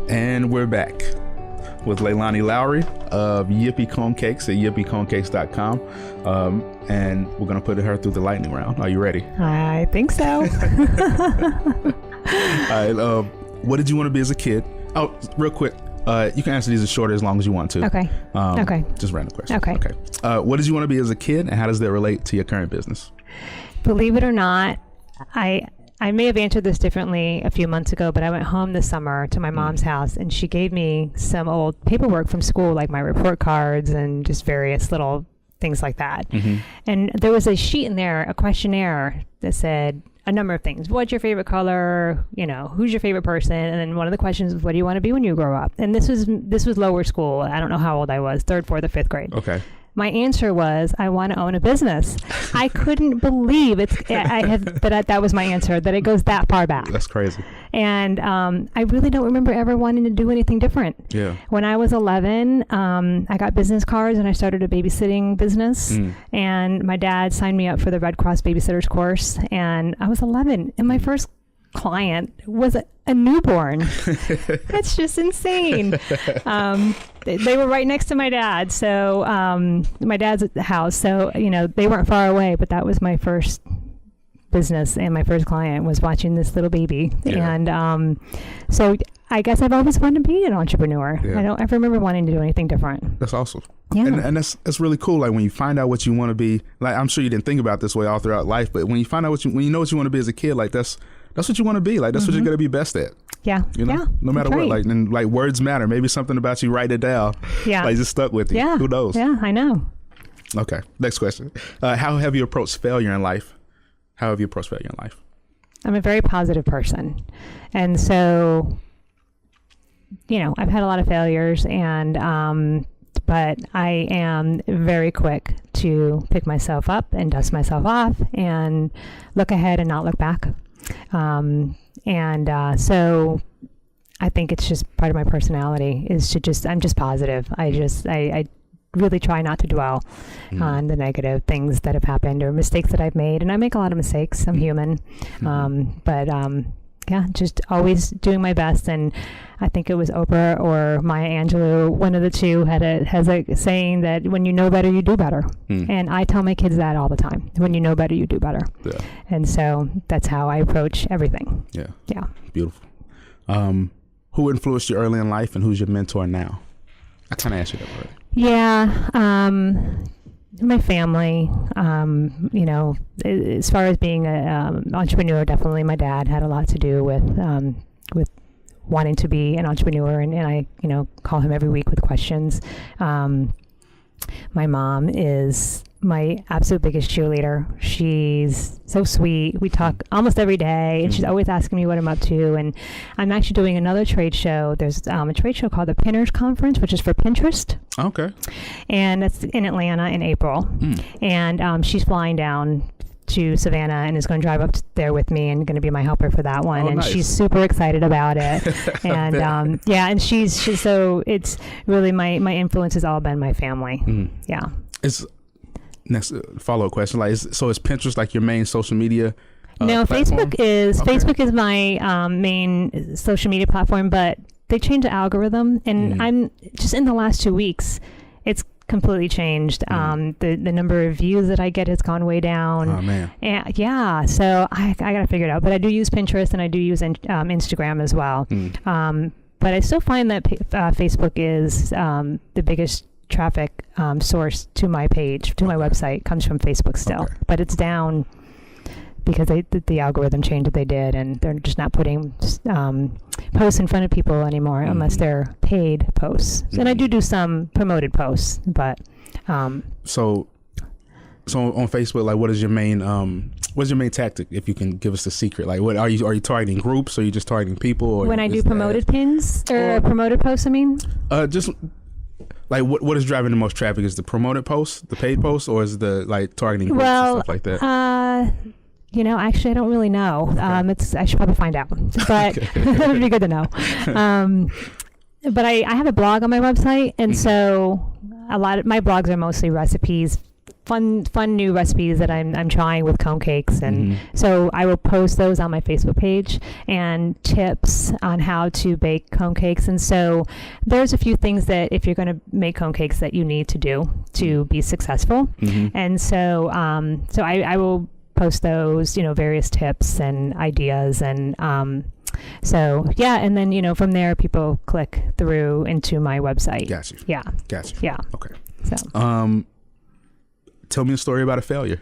And we're back with Leilani Lowry of Yippee Cone Cakes at yippieconecakes.com. And we're going to put her through the lightning round. Are you ready? I think so. All right. What did you want to be as a kid? Oh, real quick. You can answer these as short as long as you want to. Okay. Okay. Just random question. Okay. What did you want to be as a kid, and how does that relate to your current business? Believe it or not, I may have answered this differently a few months ago, but I went home this summer to my mom's house, and she gave me some old paperwork from school, like my report cards and just various little things like that. Mm-hmm. And there was a sheet in there, a questionnaire that said a number of things. What's your favorite color? You know, who's your favorite person? And then one of the questions was, what do you want to be when you grow up? And this was lower school. I don't know how old I was, 3rd, 4th, or 5th grade. Okay. My answer was, I want to own a business. I couldn't believe that was my answer, that it goes that far back. That's crazy. And I really don't remember ever wanting to do anything different. Yeah. When I was 11, I got business cards and I started a babysitting business. And my dad signed me up for the Red Cross Babysitters course. And I was 11. And my first client was a newborn. That's just insane. They were right next to my dad. So my dad's at the house. So, you know, they weren't far away, but that was my first business. And my first client was watching this little baby. Yeah. And so I guess I've always wanted to be an entrepreneur. Yeah. I don't ever remember wanting to do anything different. That's awesome. Yeah. And that's really cool. Like when you find out what you want to be, like I'm sure you didn't think about this way all throughout life, but when you find out when you know what you want to be as a kid, like that's what you want to be. Like that's what you're going to be best at. Yeah. You know, no matter what. Like, and like words matter. Maybe something about you, write it down. Yeah. Like just stuck with you. Yeah. Who knows? Yeah, I know. Okay. Next question. How have you approached failure in life? How have you approached failure in life? I'm a very positive person. And so, you know, I've had a lot of failures and, but I am very quick to pick myself up and dust myself off and look ahead and not look back. So I think it's just part of my personality is I'm just positive. I really try not to dwell on the negative things that have happened or mistakes that I've made. And I make a lot of mistakes. I'm human. Yeah, just always doing my best. And I think it was Oprah or Maya Angelou, one of the two, has a saying that when you know better, you do better. And I tell my kids that all the time. When you know better, you do better. Yeah. And so that's how I approach everything. Yeah. Yeah. Beautiful. Who influenced you early in life and who's your mentor now? I kind of answered that already. Yeah. My family, you know, as far as being an entrepreneur, definitely my dad had a lot to do with wanting to be an entrepreneur, and I, you know, call him every week with questions. My mom is my absolute biggest cheerleader. She's so sweet. We talk almost every day, and she's always asking me what I'm up to. And I'm actually doing another trade show. There's a trade show called the Pinners Conference, which is for Pinterest. Okay. And that's in Atlanta in April. And she's flying down to Savannah and is going to drive up there with me and going to be my helper for that one. Nice. She's super excited about it. And yeah, and she's so it's really my influence has all been my family. Yeah. It's next follow-up question. Like, is Pinterest like your main social media? No, platform? Facebook is my main social media platform, but they changed the algorithm, and I'm just in the last 2 weeks, it's completely changed. The number of views that I get has gone way down. Oh man. And yeah, so I got to figure it out. But I do use Pinterest and I do use Instagram as well. But I still find that Facebook is the biggest traffic source to my page, to my website, comes from Facebook still. Okay. But it's down because the algorithm change that they did, and they're just not putting posts in front of people anymore unless they're paid posts. And I do some promoted posts, but so on Facebook, like, what is your main tactic? If you can give us the secret, like, what are you targeting groups, or are you just targeting people? Or when I do promoted pins or promoted posts, I mean, just like what is driving the most traffic? Is the promoted posts, the paid posts, or is the like targeting groups and stuff like that? You know, actually, I don't really know. I should probably find out, but it would be good to know. But I have a blog on my website, and so a lot of my blogs are mostly recipes fun new recipes that I'm trying with cone cakes, and so I will post those on my Facebook page and tips on how to bake cone cakes. And so there's a few things that if you're going to make cone cakes that you need to do to be successful. And so so I will post those, various tips and ideas, and so yeah, and then from there people click through into my website. Gotcha. Yeah. Okay. So tell me a story about a failure.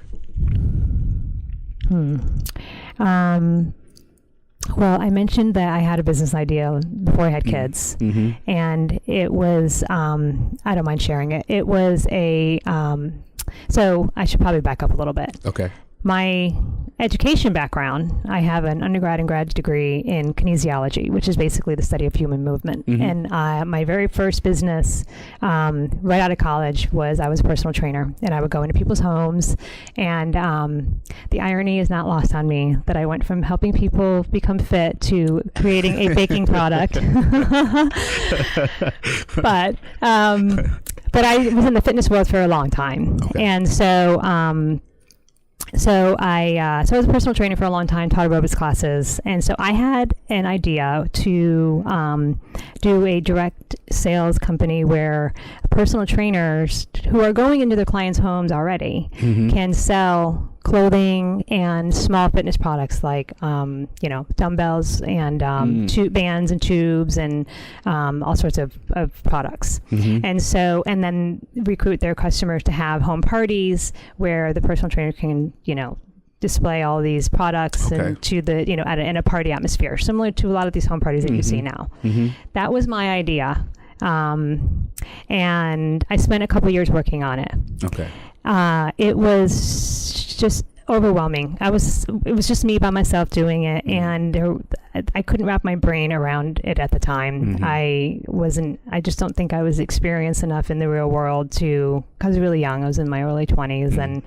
Well, I mentioned that I had a business idea before I had kids, and it was, I don't mind sharing it. It was so I should probably back up a little bit. Okay. My education background, I have an undergrad and grad degree in kinesiology, which is basically the study of human movement. And my very first business right out of college was I was a personal trainer, and I would go into people's homes. And the irony is not lost on me that I went from helping people become fit to creating a baking product. But I was in the fitness world for a long time. Okay. And so I was a personal trainer for a long time, taught aerobics classes, and so I had an idea to do a direct sales company where personal trainers who are going into their clients' homes already can sell clothing and small fitness products like dumbbells and bands and tubes and all sorts of products. And then recruit their customers to have home parties where the personal trainer can display all these products and to the in a party atmosphere, similar to a lot of these home parties that you see now. That was my idea, and I spent a couple years working on it. Okay. It was just overwhelming. It was just me by myself doing it, and I couldn't wrap my brain around it at the time. I just don't think I was experienced enough in the real world because I was really young. I was in my early 20s,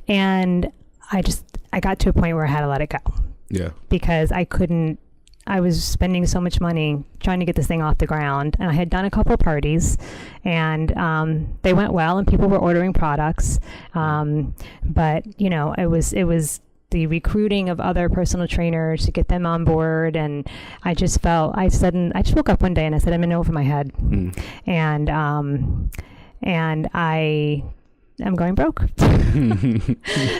and I got to a point where I had to let it go. Yeah. Because I was spending so much money trying to get this thing off the ground, and I had done a couple of parties, and they went well, and people were ordering products. But it was the recruiting of other personal trainers to get them on board, and I just woke up one day and I said, I'm in over my head, and I'm going broke.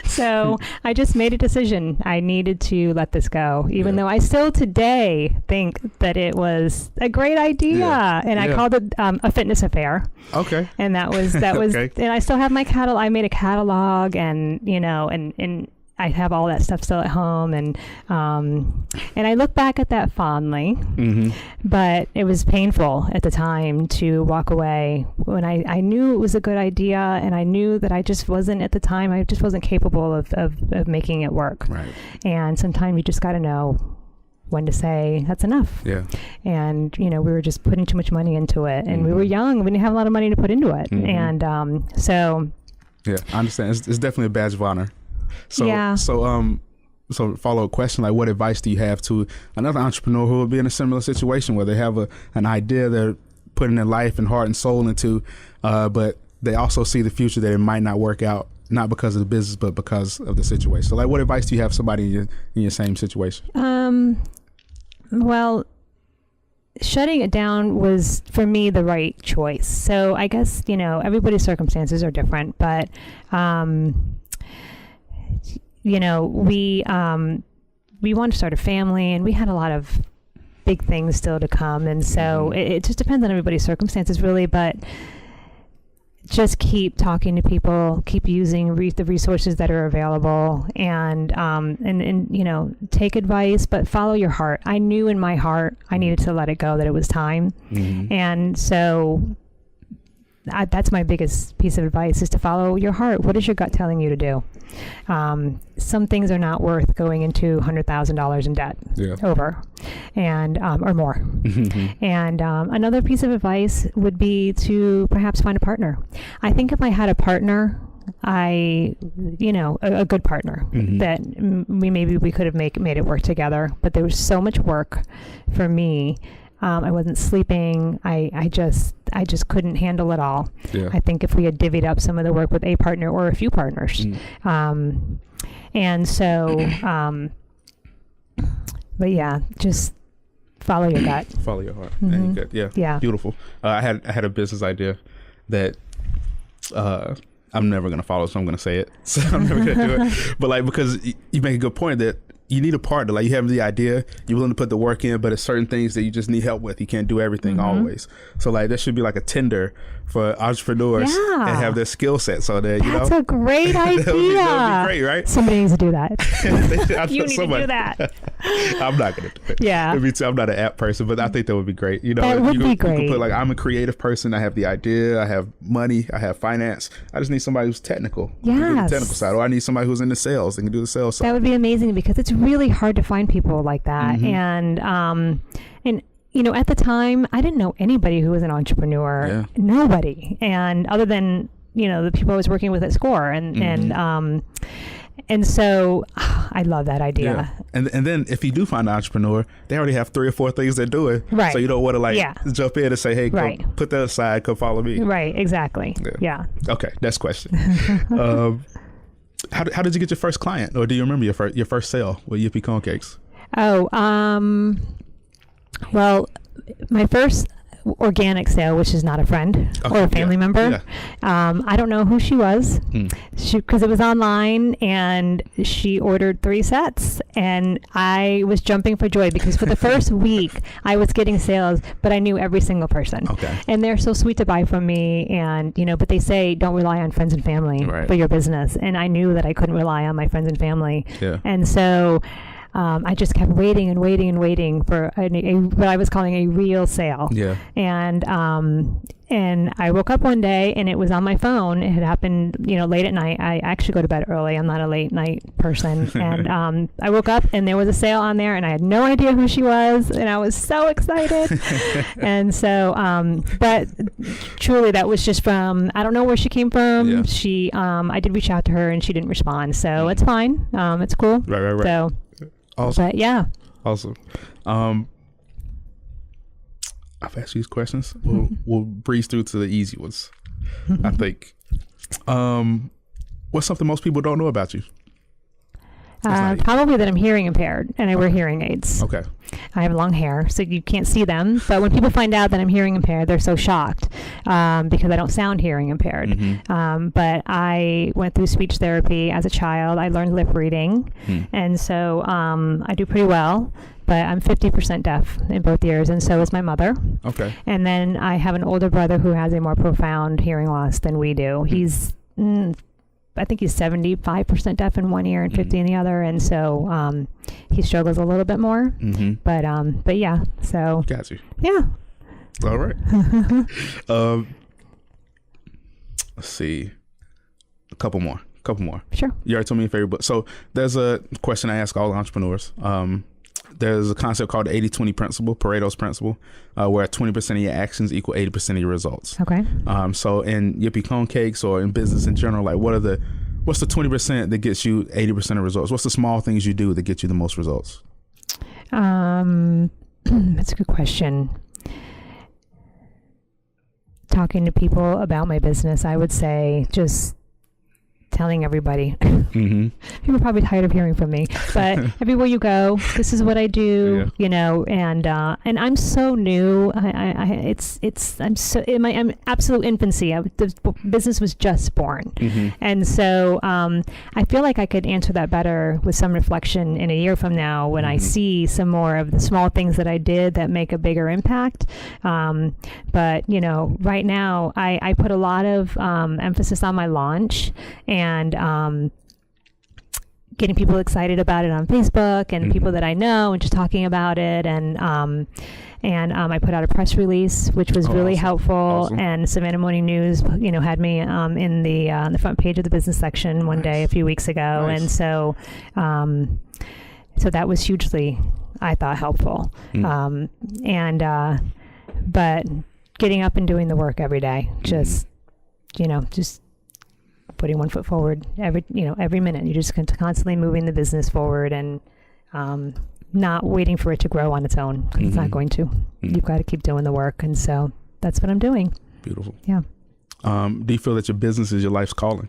So I just made a decision. I needed to let this go, even though I still today think that it was a great idea. And I called it a fitness affair. Okay. And that was, okay. And I still have my catalog. I made a catalog, and and I have all that stuff still at home, and I look back at that fondly, but it was painful at the time to walk away when I knew it was a good idea, and I knew that I just wasn't at the time. I just wasn't capable of making it work. Right. And sometimes you just got to know when to say that's enough. Yeah. And we were just putting too much money into it, and we were young. We didn't have a lot of money to put into it, and so. Yeah, I understand. It's definitely a badge of honor. So follow-up question, like what advice do you have to another entrepreneur who will be in a similar situation where they have an idea they're putting their life and heart and soul into, but they also see the future that it might not work out, not because of the business, but because of the situation. So like what advice do you have somebody in your same situation? Well, shutting it down was for me the right choice. So I guess, everybody's circumstances are different, but we wanted to start a family, and we had a lot of big things still to come. And so it just depends on everybody's circumstances, really. But just keep talking to people, keep using the resources that are available, and take advice, but follow your heart. I knew in my heart I needed to let it go, that it was time. And so that's my biggest piece of advice, is to follow your heart. What is your gut telling you to do? Some things are not worth going into $100,000 in debt over, and or more. And another piece of advice would be to perhaps find a partner. I think if I had a partner, a good partner, that we could have made it work together. But there was so much work for me I wasn't sleeping. I just couldn't handle it all. Yeah. I think if we had divvied up some of the work with a partner or a few partners. And so, but yeah, just follow your gut. Follow your heart. And your gut. Yeah. Yeah. Beautiful. I had a business idea that I'm never going to follow, so I'm going to say it. So I'm never going to do it. But like, because you make a good point that you need a partner. Like, you have the idea, you're willing to put the work in, but it's certain things that you just need help with. You can't do everything always. So like, there should be like a Tinder for entrepreneurs and have their skill set, so that, you That's know. a great idea. that would be great, right? Somebody needs to do that. You need somebody. to do that. I'm not going to do it. Yeah. I'm not an app person, but I think that would be great. You know, That would be great. You can put like, I'm a creative person. I have the idea. I have money. I have finance. I just need somebody who's technical. Who can do the Yes. technical side. Or I need somebody who's in the sales and can do the sales side. That would be amazing, because it's really hard to find people like that. And you know, at the time, I didn't know anybody who was an entrepreneur. Yeah. Nobody. And other than, you know, the people I was working with at SCORE. And so I love that idea. Yeah. And then if you do find an entrepreneur, they already have 3 or 4 things they're doing. Right. So you don't want to jump in and say, hey, Right. come, put that aside, come follow me. Right. Exactly. Yeah. Okay. Next question. How did you get your first client, or do you remember your first sale with Yippee Cone Cakes? Oh, well, my first organic sale, which is not a friend or a family member. Yeah. I don't know who she was, because it was online, and she ordered 3 sets, and I was jumping for joy, because for the first week I was getting sales, but I knew every single person. Okay. And they're so sweet to buy from me, and you know, but they say don't rely on friends and family for your business, and I knew that I couldn't rely on my friends and family. Yeah. And so I just kept waiting for what I was calling a real sale. Yeah. And I woke up one day, and it was on my phone. It had happened, you know, late at night. I actually go to bed early. I'm not a late night person. And I woke up, and there was a sale on there, and I had no idea who she was, and I was so excited. And so, but truly, that was just from, I don't know where she came from. Yeah. She, I did reach out to her, and she didn't respond. So it's fine. It's cool. Right. So. Awesome. But yeah. Awesome. I've asked you these questions. We'll breeze through to the easy ones. I think. What's something most people don't know about you? Probably that I'm hearing impaired, and I wear hearing aids. Okay. I have long hair, so you can't see them. But when people find out that I'm hearing impaired, they're so shocked, because I don't sound hearing impaired. But I went through speech therapy as a child. I learned lip reading, and so I do pretty well. But I'm 50% deaf in both ears, and so is my mother. Okay. And then I have an older brother who has a more profound hearing loss than we do. He's I think he's 75% deaf in one ear and 50 in the other, and so he struggles a little bit more. But yeah, so got you. Yeah. All right. Let's see. A couple more. Sure. You already told me your favorite book. So there's a question I ask all entrepreneurs. There's a concept called the 80-20 principle, Paretos Principle, where 20% of your actions equal 80% of your results. Okay. So in Yippee Cone Cakes, or in business in general, like what's the 20% that gets you 80% of results? What's the small things you do that get you the most results? That's a good question. Talking to people about my business, I would say just telling everybody. People are probably tired of hearing from me, but everywhere you go, this is what I do. You know, and I'm so new. I'm in absolute infancy. The business was just born, and so I feel like I could answer that better with some reflection in a year from now, when I see some more of the small things that I did that make a bigger impact. But you know, right now I put a lot of emphasis on my launch, and getting people excited about it on Facebook, and people that I know, and just talking about it. And I put out a press release, which was really helpful. And Savannah Morning News, you know, had me in the front page of the business section one day a few weeks ago. And so that was hugely, I thought, helpful. But getting up and doing the work every day, just putting one foot forward every minute. You're just constantly moving the business forward, and not waiting for it to grow on its own. It's not going to. You've got to keep doing the work. And so that's what I'm doing. Beautiful. Yeah. Do you feel that your business is your life's calling?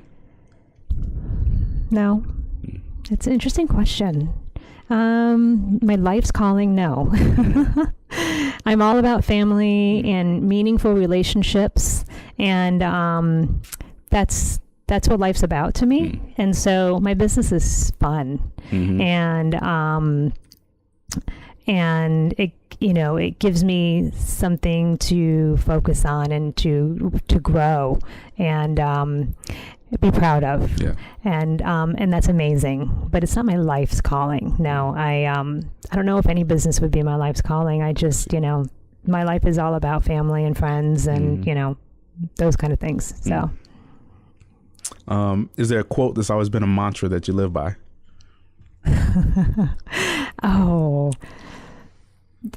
No. It's an interesting question. My life's calling, no. I'm all about family and meaningful relationships, and that's what life's about to me. And so my business is fun, and it it gives me something to focus on and to grow and be proud of. Yeah. And that's amazing, but it's not my life's calling. No, I don't know if any business would be my life's calling. I just, my life is all about family and friends and, those kind of things. So. Is there a quote that's always been a mantra that you live by? Oh,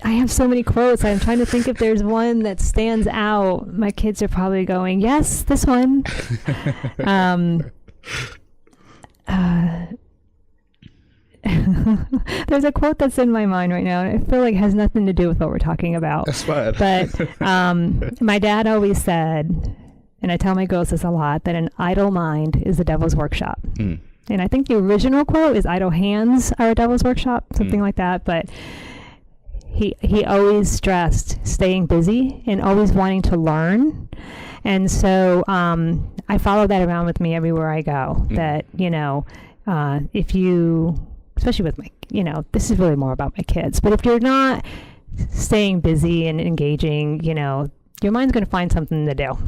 I have so many quotes. I'm trying to think if there's one that stands out. My kids are probably going, yes, this one. There's a quote that's in my mind right now. I feel like it has nothing to do with what we're talking about. That's fine. But my dad always said, and I tell my girls this a lot, that an idle mind is the devil's workshop. And I think the original quote is idle hands are a devil's workshop, something like that. But he always stressed staying busy and always wanting to learn. And so I follow that around with me everywhere I go, that, if you, especially with my, this is really more about my kids, but if you're not staying busy and engaging, your mind's going to find something to do.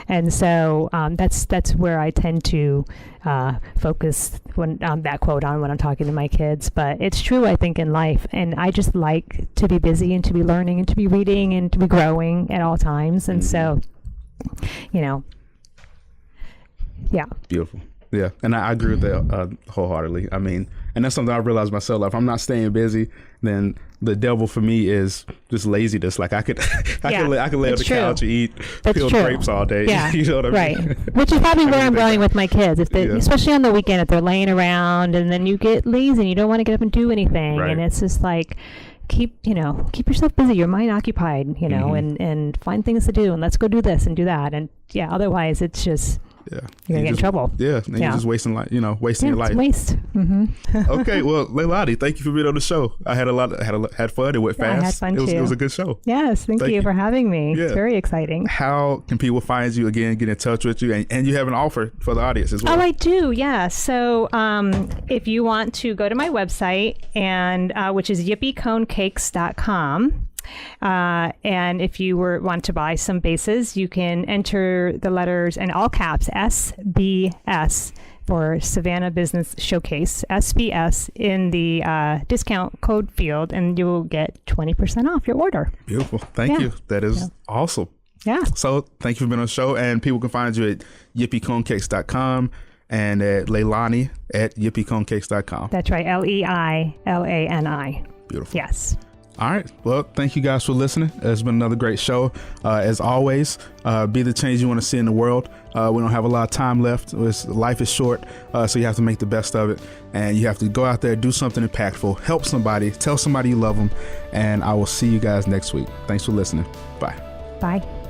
And so that's where I tend to focus when that quote on when I'm talking to my kids. But it's true, I think, in life. And I just like to be busy and to be learning and to be reading and to be growing at all times. And so, yeah. Beautiful. Yeah. And I agree with that wholeheartedly. I mean, and that's something I realized myself. Like, if I'm not staying busy, then the devil for me is just laziness. Like I could lay on the couch and eat peeled grapes all day. Yeah. You know what I mean? Right. Which is probably where I'm going with my kids. If they, especially on the weekend, if they're laying around and then you get lazy and you don't want to get up and do anything. Right. And it's just like, keep yourself busy, your mind occupied, and find things to do, and let's go do this and do that. And otherwise it's just, you're gonna get in trouble. Yeah, and you're just wasting wasting your life. It's waste. Okay, well, Leilani, thank you for being on the show. I had had fun. It went fast. I had fun too. It was a good show. Yes, thank you for having me. Yeah. It's very exciting. How can people find you again, get in touch with you, and you have an offer for the audience as well? Oh, I do. Yeah. So if you want to go to my website, and which is yippieconecakes.com. And if you want to buy some bases, you can enter the letters in all caps, SBS, for Savannah Business Showcase, SBS, in the discount code field, and you will get 20% off your order. Beautiful. Thank you. That is awesome. Yeah. So thank you for being on the show, and people can find you at yippieconecakes.com and at Leilani at yippieconecakes.com. That's right. LEILANI. Beautiful. Yes. All right. Well, thank you guys for listening. It's been another great show. As always, be the change you want to see in the world. We don't have a lot of time left. Life is short, so you have to make the best of it. And you have to go out there, do something impactful, help somebody, tell somebody you love them. And I will see you guys next week. Thanks for listening. Bye. Bye.